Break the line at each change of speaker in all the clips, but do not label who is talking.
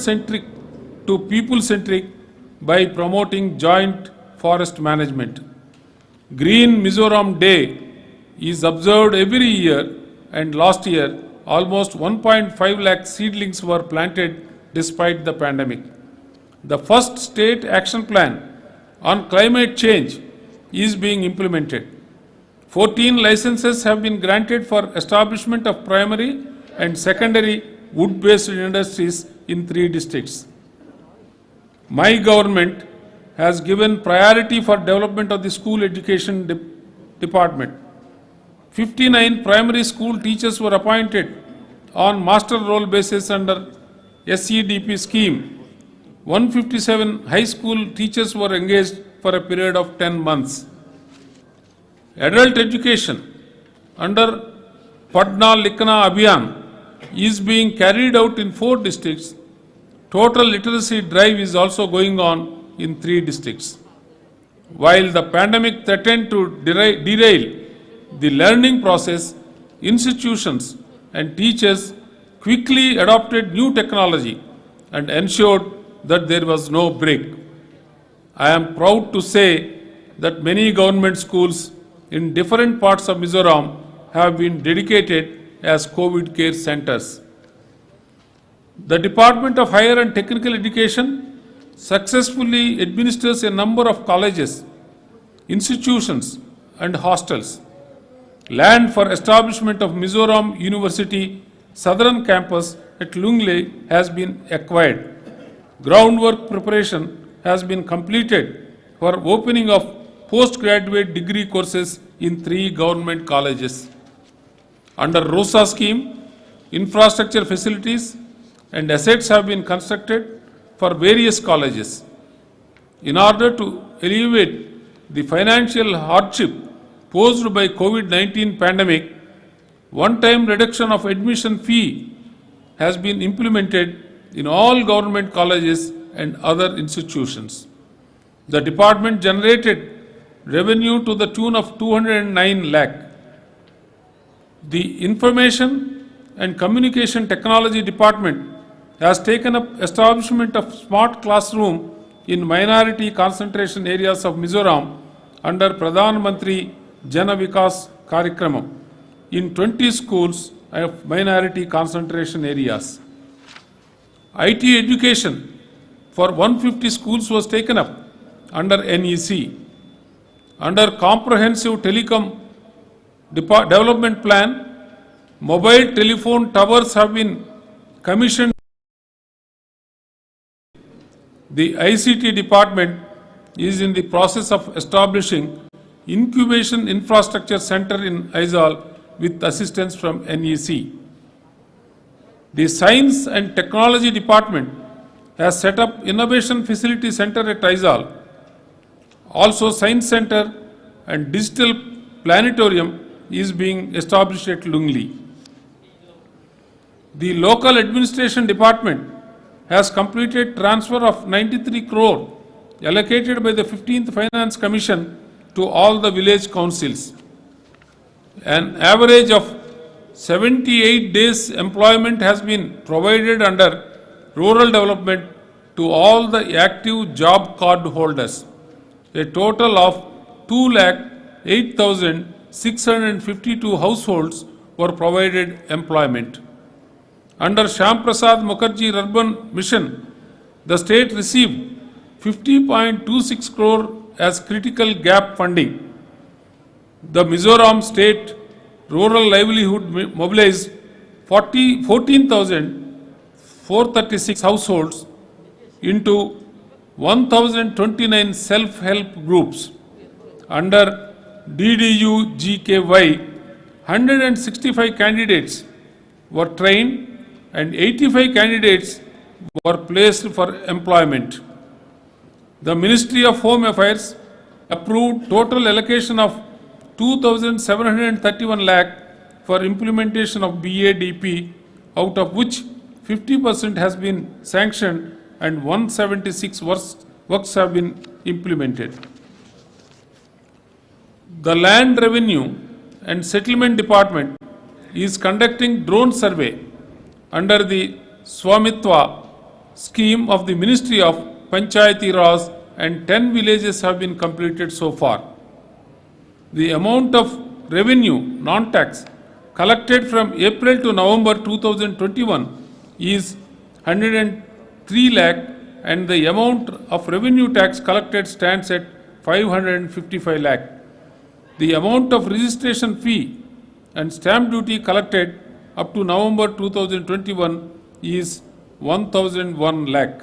centric to people centric by promoting joint forest management. Green Mizoram Day is observed every year, and last year almost 1.5 lakh seedlings were planted despite the pandemic. The first state action plan on climate change is being implemented. 14 licenses have been granted for establishment of primary and secondary wood-based industries in 3 districts. My government has given priority for development of the school education department. 59 primary school teachers were appointed on master role basis under SEDP scheme. 157 high school teachers were engaged for a period of 10 months. Adult education under Padna Likhana Abhiyan is being carried out in 4 districts. Total literacy drive is also going on in 3 districts. While the pandemic threatened to derail the learning process, institutions and teachers quickly adopted new technology and ensured that there was no break. I am proud to say that many government schools in different parts of Mizoram have been dedicated as COVID care centers. The Department of Higher and Technical Education successfully administers a number of colleges, institutions and hostels. Land for establishment of Mizoram University Southern Campus at Lungle has been acquired. Groundwork preparation has been completed for opening of postgraduate degree courses in 3 government colleges. Under ROSA scheme, infrastructure facilities and assets have been constructed for various colleges. In order to alleviate the financial hardship posed by COVID-19 pandemic, one-time reduction of admission fee has been implemented in all government colleges and other institutions. The department generated revenue to the tune of 209 lakh. The Information and Communication Technology Department has taken up establishment of smart classroom in minority concentration areas of Mizoram under Pradhan Mantri Jana Vikas Karikramam in 20 schools of minority concentration areas. IT education for 150 schools was taken up under NEC. Under Comprehensive Telecom Development Plan, mobile telephone towers have been commissioned. The ICT department is in the process of establishing Incubation Infrastructure Center in Aizal with assistance from NEC. The Science and Technology Department has set up Innovation Facility Center at Aizal. Also, Science Center and Digital Planetarium is being established at Lungli. The Local Administration Department has completed transfer of 93 crore allocated by the 15th Finance Commission to all the village councils. An average of 78 days employment has been provided under rural development to all the active job card holders. A total of 2,08,652 households were provided employment. Under Shyam Prasad Mukherjee Urban Mission, the state received 50.26 crore as critical gap funding. The Mizoram State Rural Livelihood mobilized 14,436 households into 1,029 self-help groups. Under DDU GKY, 165 candidates were trained and 85 candidates were placed for employment. The Ministry of Home Affairs approved total allocation of 2,731 lakh for implementation of BADP, out of which 50% has been sanctioned and 176 works have been implemented. The Land Revenue and Settlement Department is conducting drone survey under the Swamitwa scheme of the Ministry of Panchayati Raj, and 10 villages have been completed so far. The amount of revenue, non-tax, collected from April to November 2021 is 103 lakh, and the amount of revenue tax collected stands at 555 lakh. The amount of registration fee and stamp duty collected up to November 2021 is 1001 lakh.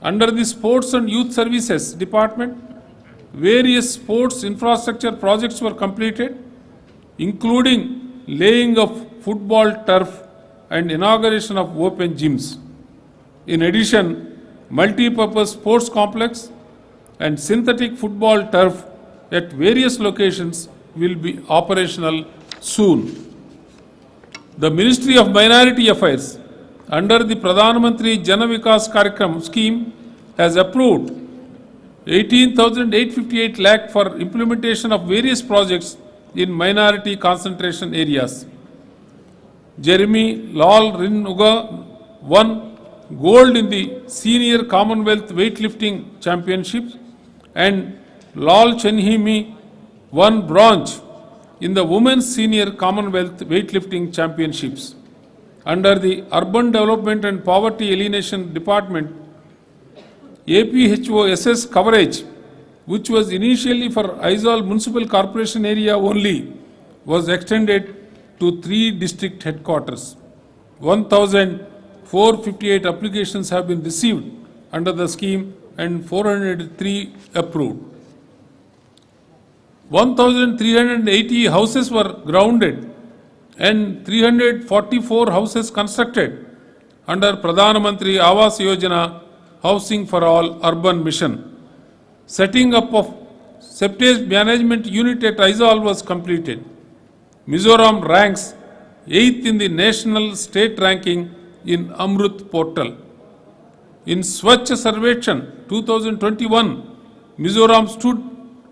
Under the Sports and Youth Services Department, various sports infrastructure projects were completed, including laying of football turf and inauguration of open gyms. In addition, multi-purpose sports complex and synthetic football turf at various locations will be operational soon. The Ministry of Minority Affairs, under the Pradhan Mantri Jana Vikas Karyakram scheme, has approved 18,858 lakh for implementation of various projects in minority concentration areas. Jeremy Lal Rinuga won gold in the Senior Commonwealth Weightlifting Championships, and Lal Chenhimi won bronze in the Women's Senior Commonwealth Weightlifting Championships. Under the Urban Development and Poverty Elimination Department, APHO SS coverage, which was initially for Aizawl Municipal Corporation area only, was extended to 3 district headquarters. 1,458 applications have been received under the scheme and 403 approved. 1,380 houses were grounded and 344 houses constructed under Pradhan Mantri Awas Yojana Housing for All Urban Mission. Setting up of Septage Management Unit at Aizawl was completed. Mizoram ranks 8th in the national state ranking in Amrut portal. In Swachh Sarvekshan 2021, Mizoram stood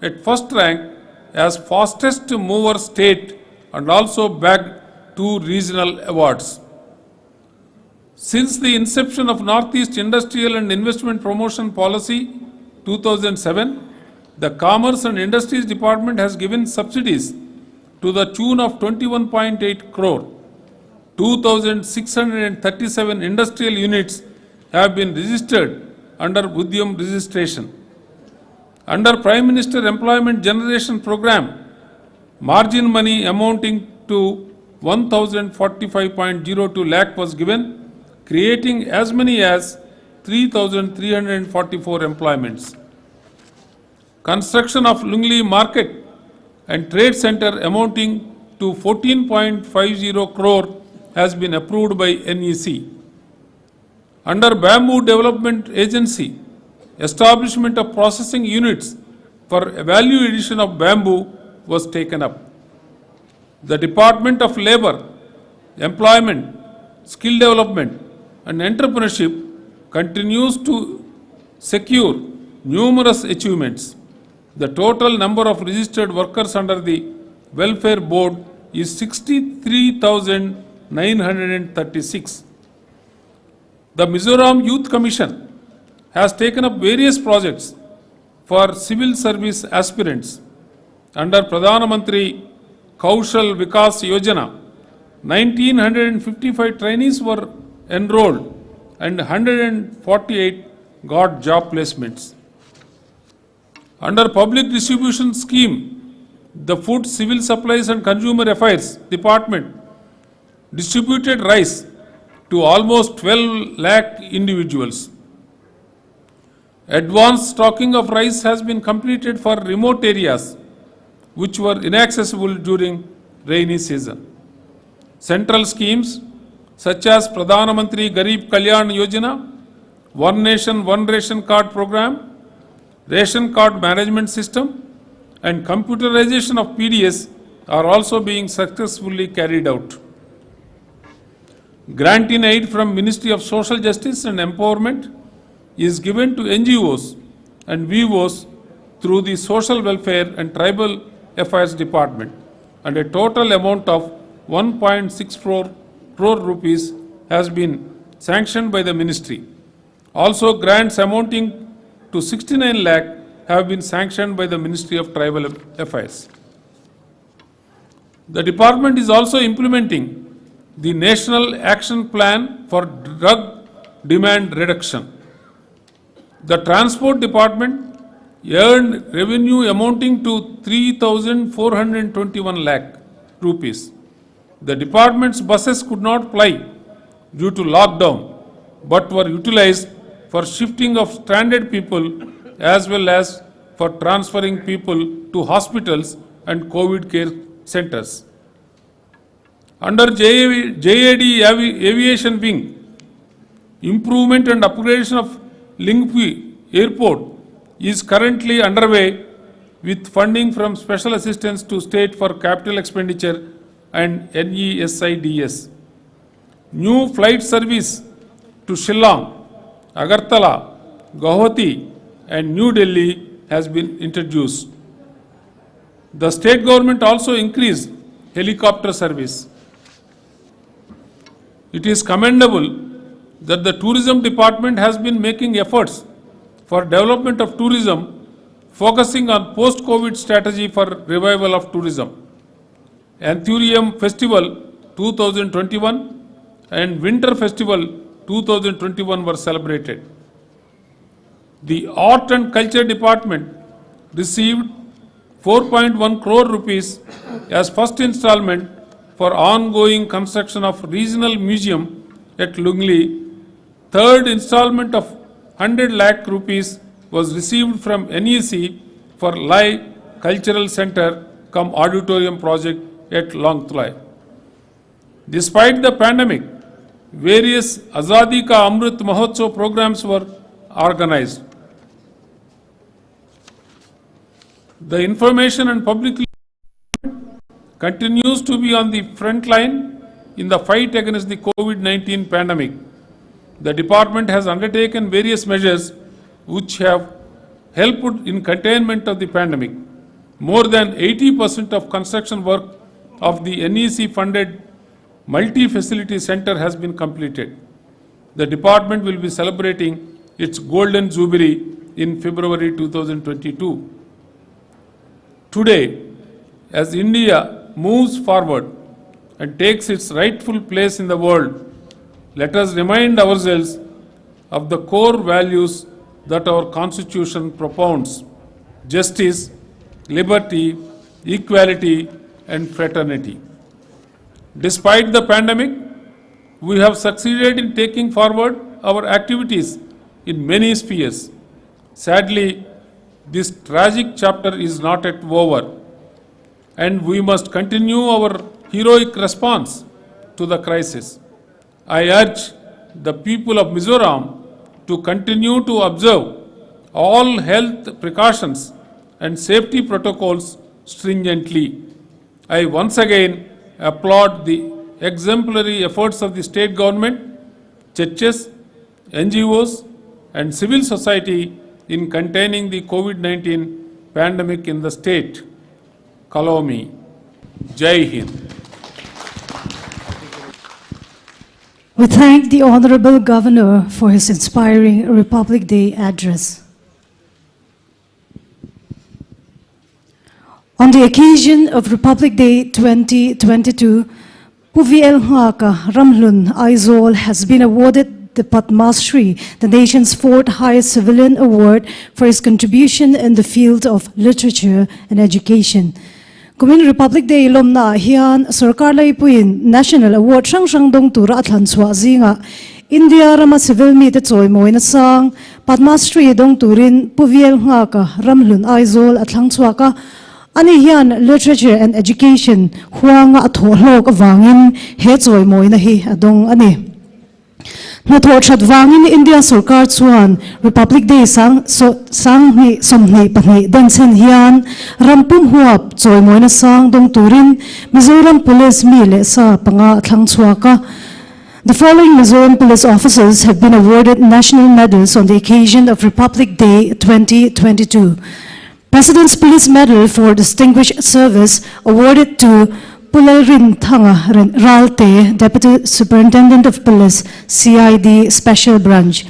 at first rank as fastest mover state and also bagged 2 regional awards. Since the inception of Northeast Industrial and Investment Promotion Policy 2007, the Commerce and Industries Department has given subsidies to the tune of 21.8 crore. 2,637 industrial units have been registered under Udyam registration. Under Prime Minister Employment Generation Program, margin money amounting to 1,045.02 lakh was given, creating as many as 3,344 employments. Construction of Lungli Market and Trade Center amounting to 14.50 crore has been approved by NEC. Under Bamboo Development Agency, establishment of processing units for value addition of bamboo was taken up. The Department of Labour, Employment, Skill Development and Entrepreneurship continues to secure numerous achievements. The total number of registered workers under the Welfare Board is 63,936. The Mizoram Youth Commission has taken up various projects for civil service aspirants. Under Pradhan Mantri Kaushal Vikas Yojana, 1,955 trainees were enrolled and 148 got job placements. Under Public Distribution Scheme, the Food, Civil Supplies and Consumer Affairs Department distributed rice to almost 12 lakh individuals. Advanced stocking of rice has been completed for remote areas which were inaccessible during rainy season. Central schemes such as Pradhan Mantri Garib Kalyan Yojana, One Nation, One Ration Card Program, Ration Card Management System and computerization of PDS are also being successfully carried out. Grant in aid from Ministry of Social Justice and Empowerment is given to NGOs and VOs through the Social Welfare and Tribal Affairs Department, and a total amount of 1.64 crore rupees has been sanctioned by the ministry. Also, grants amounting to 69 lakh have been sanctioned by the Ministry of Tribal Affairs. The department is also implementing the National Action Plan for Drug Demand Reduction. The Transport Department earned revenue amounting to 3,421 lakh rupees. The department's buses could not ply due to lockdown, but were utilized for shifting of stranded people as well as for transferring people to hospitals and COVID care centers. Under JAD Aviation Wing, improvement and upgradation of Lingpui Airport is currently underway with funding from Special Assistance to State for Capital Expenditure and NESIDS. New flight service to Shillong, Agartala, Guwahati and New Delhi has been introduced. The state government also increased helicopter service. It is commendable that the tourism department has been making efforts for development of tourism, focusing on post-COVID strategy for revival of tourism. Anthurium Festival 2021 and Winter Festival 2021 were celebrated. The Art and Culture Department received 4.1 crore rupees as first installment for ongoing construction of Regional Museum at Lungli. Third installment of 100 lakh rupees was received from NEC for Lai Cultural Center cum Auditorium project at Longthlai. Despite the pandemic, various Azadi Ka Amrit Mahotsav programs were organized. The information and public continues to be on the front line in the fight against the COVID-19 pandemic. The department has undertaken various measures which have helped in containment of the pandemic. More than 80% of construction work of the NEC-funded multi-facility center has been completed. The department will be celebrating its Golden Jubilee in February 2022. Today, as India moves forward and takes its rightful place in the world, let us remind ourselves of the core values that our Constitution propounds: justice, liberty, equality, and fraternity. Despite the pandemic, we have succeeded in taking forward our activities in many spheres. Sadly, this tragic chapter is not yet over, and we must continue our heroic response to the crisis. I urge the people of Mizoram to continue to observe all health precautions and safety protocols stringently. I once again applaud the exemplary efforts of the state government, churches, NGOs, and civil society in containing the COVID-19 pandemic in the state. Kalomi. Jai Hind.
We thank the Honorable Governor for his inspiring Republic Day address. On the occasion of Republic Day 2022, Pvt Ramlun Aizol has been awarded the Padma Shri, the nation's fourth highest civilian award, for his contribution in the field of literature and education. Kumin Republic Day lomna hian sarkar lai puin National Award sang dong tura athan chwa zinga India rama civil mi te choi moina sang Padma Shri dong turin Pvt Ramlun Aizol athlang chwa ka ani hian literature and education huanga atholok awangin he choi moina hi adong ani na tho that wangin India sarkar chuan Republic Day sang ni somni pani den chen hian rampum huap choi moina sang dong turin Mizoram police mi le sa panga thlang chuaka. The following Mizoram police officers have been awarded national medals on the occasion of Republic Day 2022. President's Police Medal for Distinguished Service awarded to Pularin Thanga Ralte, Deputy Superintendent of Police, CID Special Branch.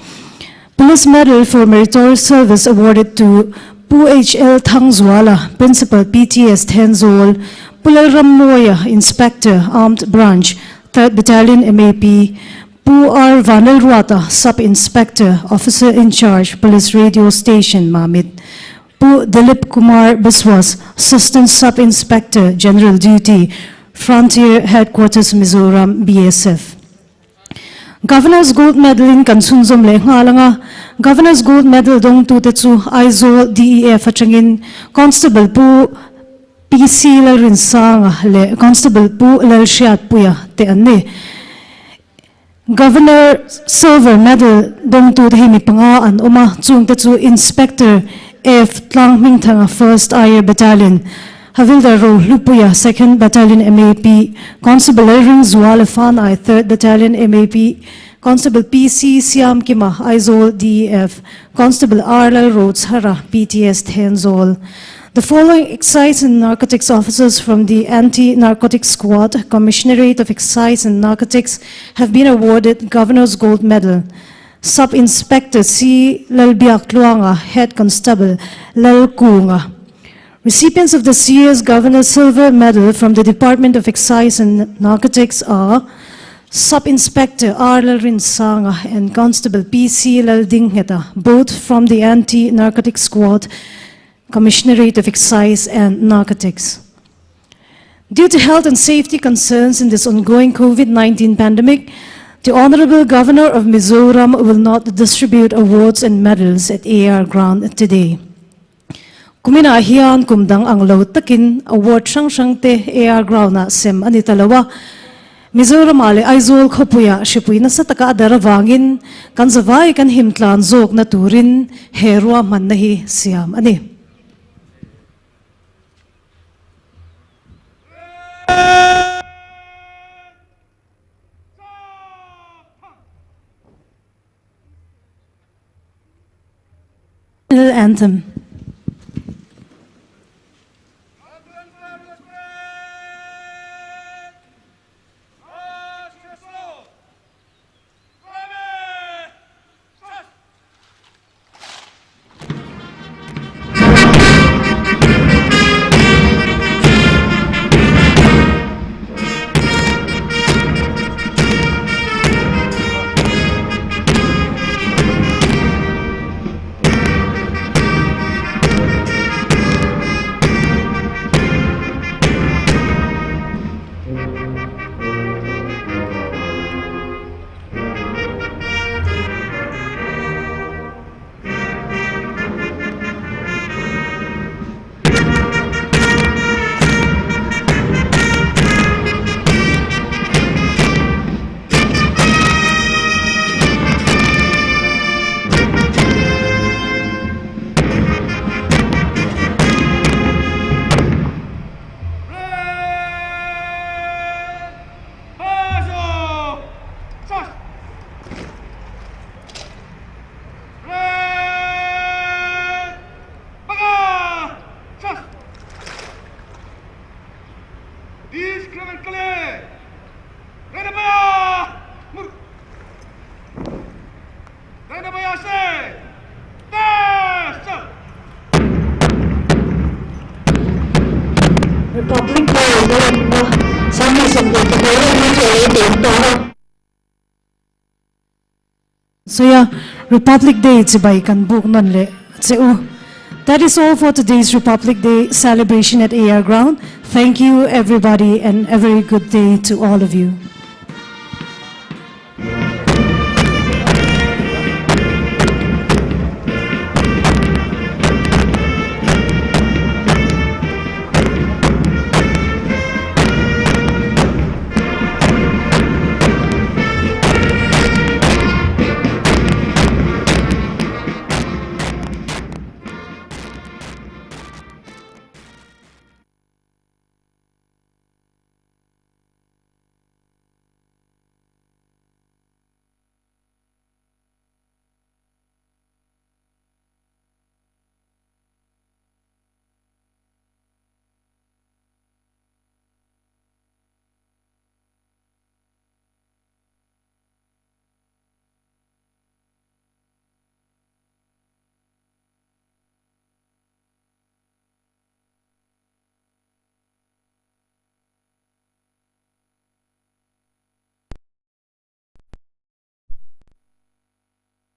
Police Medal for Meritorious Service awarded to Pu H.L. Thangzwala, Principal PTS Tenzol, Pularam Moya, Inspector, Armed Branch, 3rd Battalion MAP, Pu R. Vanelruata, Sub-Inspector, Officer in Charge, Police Radio Station, Mamit. Pu Dilip Kumar Biswas, Assistant Sub-Inspector, General Duty, Frontier Headquarters, Mizoram, BSF. Governor's Gold Medal in Kansunzom Lengalanga, Governor's Gold Medal dong tutetsu Aizo DEF atangin Constable Pu PC la rinsanga le Constable Pu lalshiat puya te anne. Governor Silver Medal dong tutehimi pangaan uma chung tetsu Inspector F Tlang Mingtanga 1st Air Battalion. Havildar Ro Lupuya, 2nd Battalion MAP, Constable Ering Zualefan I, 3rd Battalion MAP, Constable PC Siam Kima, Aizol DEF, Constable Arlal Rhodes Hara, PTS Tenzol. The following excise and narcotics officers from the Anti-Narcotics Squad, Commissionerate of Excise and Narcotics, have been awarded Governor's Gold Medal. Sub-Inspector C. Lalbiak Luanga, Head Constable Lal Kunga. Recipients of this year's Governor's Silver Medal from the Department of Excise and Narcotics are Sub-Inspector R. Rinsanga and Constable P.C. Laldingheta, both from the Anti-Narcotics Squad, Commissionerate of Excise and Narcotics. Due to health and safety concerns in this ongoing COVID-19 pandemic, the Honorable Governor of Mizoram will not distribute awards and medals at AR Ground today. Kumina hiyan kumdang ang lautakin award siyang te AR Ground na sem anitalawa. Mizoram ale Aizol Khopuya shipuy na sa taka-adaravangin kanzavay kan himtlan zog na turin herwa mannahi siyam ani. Anthem. Republic So yeah, Republic Day by kan book non le. That is all for today's Republic Day celebration at AR Ground. Thank you everybody and a very good day to all of you.